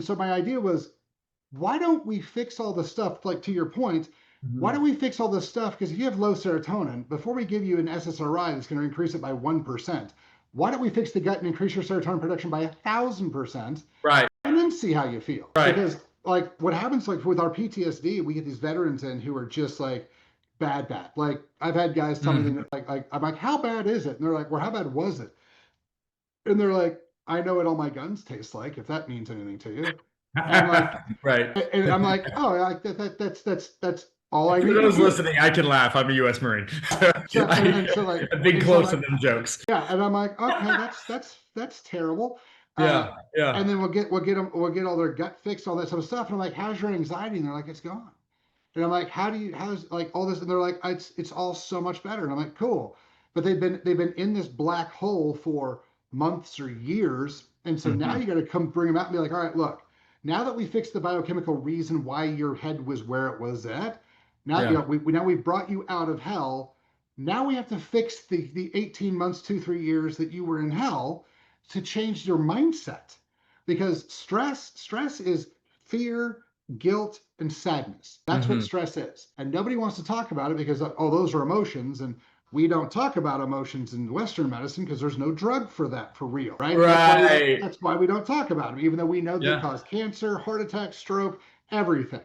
so my idea was, why don't we fix all the stuff, like to your point, why don't we fix all this stuff? Because if you have low serotonin, before we give you an SSRI that's going to increase it by 1%, why don't we fix the gut and increase your serotonin production by 1,000%? Right. And then see how you feel. Right. Because like what happens like with our PTSD, we get these veterans in who are just like bad. Like I've had guys tell me like I'm like, how bad is it? And they're like, well, how bad was it? And they're like, I know what all my guns taste like, if that means anything to you. And like, Right. and I'm like, oh, like that's all I For need to those hear. listening, I can laugh. I'm a U.S. Marine. So and so like A big and so close to like them jokes. yeah, and I'm like, okay, that's terrible. Uh, Yeah. Yeah. and then we'll get all their gut fixed, all that sort of stuff. And I'm like, how's your anxiety? And they're like, it's gone. And I'm like, how's like all this? And they're like, it's all so much better. And I'm like, cool. But they've been in this black hole for months or years. And so now you got to come bring them out and be like, all right, look, now that we fixed the biochemical reason why your head was where it was at, now Yeah. we've brought you out of hell. Now we have to fix the 18 months, 2, 3 years that you were in hell to change your mindset. Because stress is fear, guilt, and sadness. That's what stress is. And nobody wants to talk about it because, oh, those are emotions. And we don't talk about emotions in Western medicine because there's no drug for that for real, right? Right. That's why we don't talk about them, even though we know they Yeah. cause cancer, heart attack, stroke, everything.